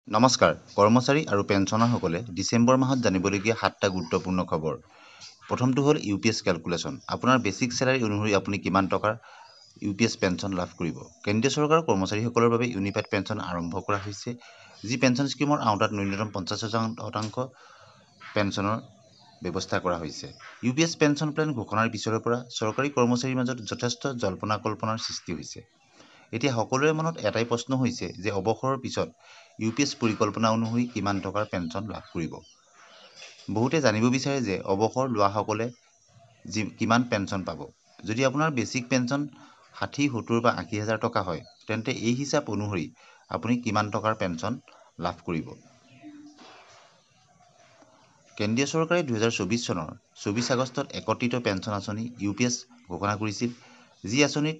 নমস্কাৰ কৰ্মচাৰী আৰু পেঞ্চনাৰসকলে ডিচেম্বৰ মাহত জানিবলগীয়া 7টা গুৰুত্বপূৰ্ণ খবৰ। প্ৰথমটো হ'ল ইউপিএছ কেলকুলেশ্যন। আপোনাৰ বেচিক চেলাৰী অনুসৰি আপুনি কিমান টকাৰ ইউপিএছ পেঞ্চন লাভ কৰিব। কেন্দ্ৰীয় চৰকাৰৰ কৰ্মচাৰীসকলৰ বাবে ইউনিফাইড পেঞ্চন আৰম্ভ কৰা হৈছে, যি পেঞ্চন স্কিমৰ আওতাত ন্যূনতম 50% পেঞ্চনৰ ব্যৱস্থা কৰা হৈছে। ইউপিএছ পেঞ্চন প্লেন ঘোষণাৰ পিছৰে পৰা চৰকাৰী কৰ্মচাৰীৰ মাজত যথেষ্ট জল্পনা-কল্পনাৰ সৃষ্টি হৈছে। এতিয়া সকলোৰে মনত এটাই প্ৰশ্ন হৈছে যে অৱসৰৰ পিছত ইউপিএছ পৰিকল্পনা অনুসৰি কিমান টকাৰ পেঞ্চন লাভ কৰিব। বহুতে জানিব বিচাৰে যে অৱসৰ লোৱাসকলে কিমান পেঞ্চন পাব। যদি আপোনাৰ বেচিক পেঞ্চন 60, 70 বা 80 হাজাৰ টকা হয়, তেন্তে এই হিচাপ অনুসৰি আপুনি কিমান টকাৰ পেঞ্চন লাভ কৰিব। কেন্দ্ৰীয় চৰকাৰে 2024 চনৰ 24 আগষ্টত একত্ৰিত পেঞ্চন আঁচনি ইউপিএছ ঘোষণা কৰিছিল, যি আঁচনিত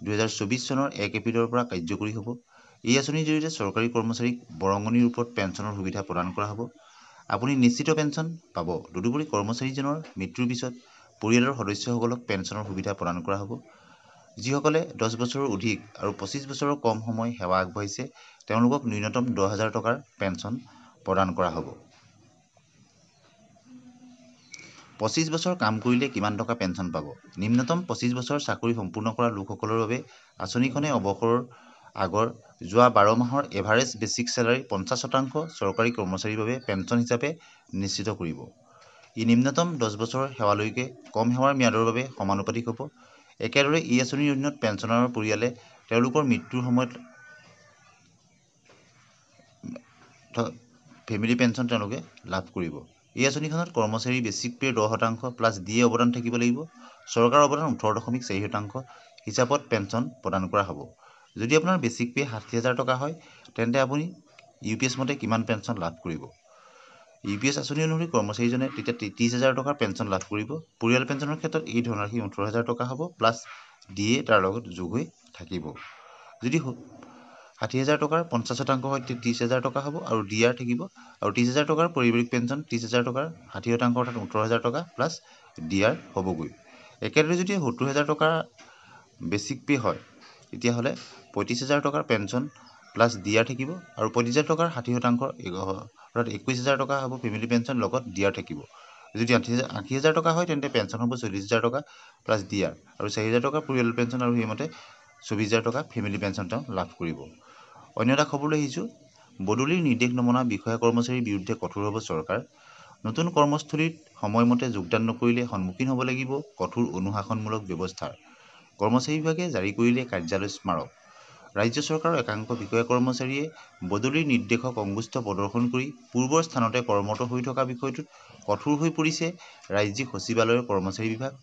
2024 চনৰ 1 এপ্ৰিলৰ পৰা কাৰ্যকৰী হ'ব। এই আঁচনিৰ জৰিয়তে চৰকাৰী কৰ্মচাৰীক বৰঙণি ৰূপত পেঞ্চনৰ সুবিধা প্ৰদান কৰা হ'ব। আপুনি নিশ্চিত পেঞ্চন পাব। তদুপৰি কৰ্মচাৰীজনৰ মৃত্যুৰ পিছত পৰিয়ালৰ সদস্যসকলক পেঞ্চনৰ সুবিধা প্ৰদান কৰা হ'ব। যিসকলে 10 বছৰৰ অধিক আৰু 25 বছৰৰ কম সময় সেৱা আগবঢ়াইছে, তেওঁলোকক ন্যূনতম 10,000 টকাৰ পেঞ্চন প্ৰদান কৰা হ'ব। 25 বছৰ কাম কৰিলে কিমান টকা পেঞ্চন পাব। নিম্নতম 25 বছৰ চাকৰি সম্পূৰ্ণ কৰা লোকসকলৰ বাবে আঁচনিখনে অৱসৰৰ আগৰ যোৱা 12 মাহৰ এভাৰেজ বেচিক চেলাৰী 50% চৰকাৰী কৰ্মচাৰীৰ বাবে পেঞ্চন হিচাপে নিশ্চিত কৰিব। ই নিম্নতম 10 বছৰ সেৱালৈকে কম সেৱাৰ ম্যাদৰ বাবে সমানুপাতিক হ'ব। একেদৰে এই আঁচনিৰ অধীনত পেঞ্চনাৰৰ পৰিয়ালে তেওঁলোকৰ মৃত্যুৰ সময়ত ফেমিলি পেঞ্চন তেওঁলোকে লাভ কৰিব। এই আঁচনিখনত কৰ্মচাৰীৰ বেচিক পে'ৰ 10% প্লাছ ডিএ অৱদান থাকিব লাগিব। চৰকাৰৰ অৱদান 18.4% হিচাপত পেঞ্চন প্ৰদান কৰা হ'ব। যদি আপোনাৰ বেচিক পে' 60,000 টকা হয়, তেন্তে আপুনি ইউপিএছ মতে কিমান পেঞ্চন লাভ কৰিব। ইউপিএছ আঁচনি অনুসৰি কৰ্মচাৰীজনে তেতিয়া 30,000 টকাৰ পেঞ্চন লাভ কৰিব। পৰিয়াল পেঞ্চনৰ ক্ষেত্ৰত এই ধনৰাশি 18,000 টকা হ'ব, প্লাছ ডিএ তাৰ লগত যোগ হৈ থাকিব। যদি 60,000 টকাৰ 50% হয়, 30,000 টকা হ'ব আৰু ডিআৰ থাকিব। আৰু 30,000 টকাৰ পাৰিবাৰিক পেঞ্চন 30,000 টকাৰ 60% অৰ্থাৎ 18,000 টকা প্লাছ ডিআৰ হ'বগৈ। একেদৰে যদি 70,000 টকাৰ বেচিক পে' হয়, তেতিয়াহ'লে 35,000 টকাৰ পেঞ্চন প্লাছ ডিআৰ থাকিব আৰু 35,000 টকাৰ 60% অৰ্থাৎ 21,000 টকা হ'ব ফেমিলি পেঞ্চন, লগত ডিআৰ থাকিব। যদি 80,000 টকা হয়, তেন্তে পেঞ্চন হ'ব 40,000 টকা প্লাছ ডিআৰ আৰু 4,000 টকা পৰিয়াল পেঞ্চন আৰু সেইমতে 24,000 টকা ফেমিলি পেঞ্চন তেওঁ লাভ কৰিব। অন্য এটা খবৰলৈ আহিছোঁ। বদলিৰ নিৰ্দেশ নমনা বিষয়া কৰ্মচাৰীৰ বিৰুদ্ধে কঠোৰ হ'ব চৰকাৰ। নতুন কৰ্মস্থলীত সময়মতে যোগদান নকৰিলে সন্মুখীন হ'ব লাগিব কঠোৰ অনুশাসনমূলক ব্যৱস্থাৰ। কৰ্মচাৰী বিভাগে জাৰি কৰিলে কাৰ্যালয় স্মাৰক। ৰাজ্য চৰকাৰৰ একাংশ বিষয়া কৰ্মচাৰীয়ে বদলিৰ নিৰ্দেশক অঙ্গুষ্ঠ প্ৰদৰ্শন কৰি পূৰ্বৰ স্থানতে কৰ্মৰত হৈ থকা বিষয়টোত কঠোৰ হৈ পৰিছে ৰাজ্যিক সচিবালয়ৰ কৰ্মচাৰী বিভাগ।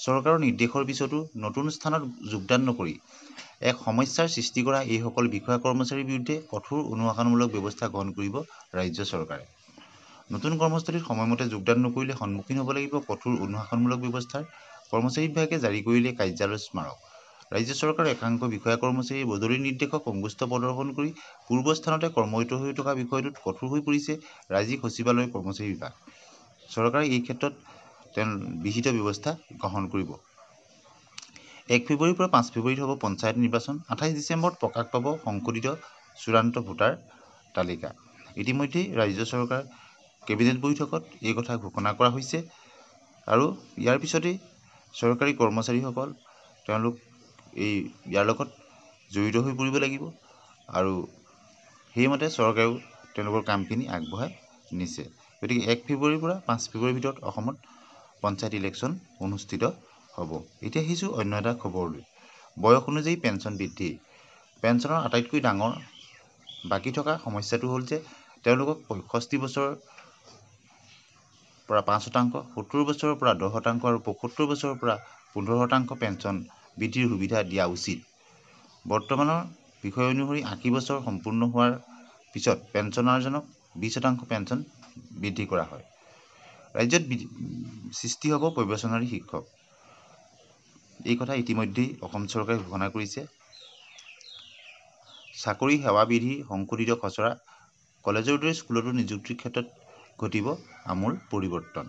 চৰকাৰৰ নিৰ্দেশৰ পিছতো নতুন স্থানত যোগদান নকৰি এক সমস্যাৰ সৃষ্টি কৰা এইসকল বিষয়া কৰ্মচাৰীৰ বিৰুদ্ধে কঠোৰ অনুশাসনমূলক ব্যৱস্থা গ্ৰহণ কৰিব ৰাজ্য চৰকাৰে। নতুন কৰ্মস্থলীত সময়মতে যোগদান নকৰিলে সন্মুখীন হ'ব লাগিব কঠোৰ অনুশাসনমূলক ব্যৱস্থাৰ। কৰ্মচাৰী বিভাগে জাৰি কৰিলে কাৰ্যালয় স্মাৰক। ৰাজ্য চৰকাৰৰ একাংশ বিষয়া কৰ্মচাৰীয়ে বদলিৰ নিৰ্দেশক অঙ্গুষ্ঠ প্ৰদৰ্শন কৰি পূৰ্বৰ স্থানতে কৰ্মৰত হৈ থকা বিষয়টোত কঠোৰ হৈ পৰিছে ৰাজ্যিক সচিবালয়ৰ কৰ্মচাৰী বিভাগ। চৰকাৰে এই ক্ষেত্ৰত বিহিত ব্যৱস্থা গ্ৰহণ কৰিব। 1 ফেব্ৰুৱাৰীৰ পৰা 5 ফেব্ৰুৱাৰীত হ'ব পঞ্চায়ত নিৰ্বাচন। 28 ডিচেম্বৰত প্ৰকাশ পাব সংশোধিত চূড়ান্ত ভোটাৰ তালিকা। ইতিমধ্যে ৰাজ্য চৰকাৰ কেবিনেট বৈঠকত এই কথা ঘোষণা কৰা হৈছে আৰু ইয়াৰ পিছতেই চৰকাৰী কৰ্মচাৰীসকল তেওঁলোক ইয়াৰ লগত জড়িত হৈ পৰিব লাগিব আৰু সেইমতে চৰকাৰেও তেওঁলোকৰ কামখিনি আগবঢ়াই নিছে। গতিকে 1 ফেব্ৰুৱাৰীৰ পৰা 5 ফেব্ৰুৱাৰীৰ ভিতৰত অসমত পঞ্চায়ত ইলেকশ্যন অনুষ্ঠিত হ'ব। এতিয়া আহিছোঁ অন্য এটা খবৰলৈ। বয়স অনুযায়ী পেঞ্চন বৃদ্ধি। পেঞ্চনৰ আটাইতকৈ ডাঙৰ বাকী থকা সমস্যাটো হ'ল যে তেওঁলোকক 65 বছৰৰ পৰা 5%, 70 বছৰৰ পৰা 10% আৰু 75 বছৰৰ পৰা 15% পেঞ্চন বৃদ্ধিৰ সুবিধা দিয়া উচিত। বৰ্তমানৰ বিষয় অনুসৰি 80 বছৰ সম্পূৰ্ণ হোৱাৰ পিছত পেঞ্চনাৰজনক 20% পেঞ্চন বৃদ্ধি কৰা হয়। ৰাজ্যত সৃষ্টি হ'ব প্ৰবেশনাৰী শিক্ষক। এই কথা ইতিমধ্যেই অসম চৰকাৰে ঘোষণা কৰিছে। চাকৰি সেৱা বিধিৰ সংশোধিত খচৰা। কলেজৰ দৰে স্কুলতো নিযুক্তিৰ ক্ষেত্ৰত ঘটিব আমূল পৰিৱৰ্তন।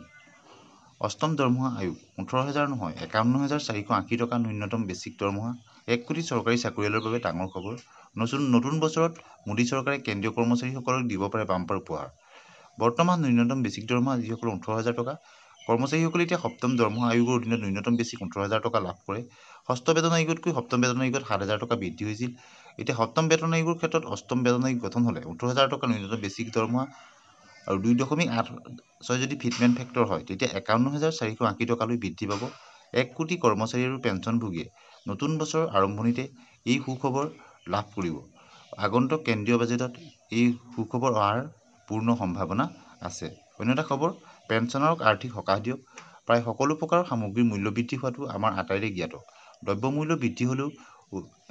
অষ্টম দৰমহা আয়োগ 18,000 নহয় 51,480 টকা ন্যূনতম বেচিক দৰমহা। 1 কোটি চৰকাৰী চাকৰিয়ালৰ বাবে ডাঙৰ খবৰ। নতুন বছৰত মোদী চৰকাৰে কেন্দ্ৰীয় কৰ্মচাৰীসকলক দিব পাৰে বাম্পাৰ উপহাৰ। বৰ্তমান ন্যূনতম বেছিক দৰমহা যিসকলৰ 18,000 টকা, কৰ্মচাৰীসকলে এতিয়া সপ্তম দৰমহা আয়োগৰ অধীনত ন্যূনতম বেছিক 18,000 টকা লাভ কৰে। ষষ্ঠ বেতন আয়োগতকৈ সপ্তম বেতন আয়োগত 7,000 টকা বৃদ্ধি হৈছিল। এতিয়া সপ্তম বেতন আয়োগৰ ক্ষেত্ৰত অষ্টম বেতন আয়োগ গঠন হ'লে 18,000 টকা ন্যূনতম বেছিক দৰমহা আৰু 2.86 যদি ফিটমেণ্ট ফেক্টৰ হয় তেতিয়া 51,480 টকালৈ বৃদ্ধি পাব। 1 কোটি কৰ্মচাৰী আৰু পেঞ্চনভোগীয়ে নতুন বছৰৰ আৰম্ভণিতে এই সুখবৰ লাভ কৰিব। আগন্তুক কেন্দ্ৰীয় বাজেটত এই সুখবৰ অহাৰ পূৰ্ণ সম্ভাৱনা আছে। অন্য এটা খবৰ, পেঞ্চনাৰক আৰ্থিক সকাহ দিয়ক। প্ৰায় সকলো প্ৰকাৰৰ সামগ্ৰীৰ মূল্য বৃদ্ধি হোৱাটো আমাৰ আটাইৰে জ্ঞাত। দ্ৰব্যমূল্য বৃদ্ধি হ'লেও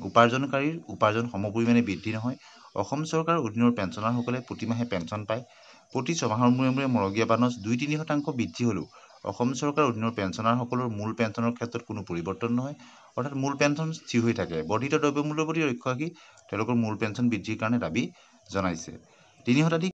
উপাৰ্জনকাৰীৰ উপাৰ্জন সমপৰিমাণে বৃদ্ধি নহয়। অসম চৰকাৰৰ অধীনৰ পেঞ্চনাৰসকলে প্ৰতিমাহে পেঞ্চন পায়। প্ৰতি 6 মাহৰ মূৰে মূৰে মৰগীয়া বানচ 2-3% বৃদ্ধি হ'লেও অসম চৰকাৰৰ অধীনৰ পেঞ্চনাৰসকলৰ মূল পেঞ্চনৰ ক্ষেত্ৰত কোনো পৰিৱৰ্তন নহয়, অৰ্থাৎ মূল পেঞ্চন স্থিৰ হৈ থাকে। বৰ্ধিত দ্ৰব্যমূল্যৰ প্ৰতি লক্ষ্য ৰাখি তেওঁলোকৰ মূল পেঞ্চন বৃদ্ধিৰ কাৰণে দাবী জনাইছে। 3 শতাধিক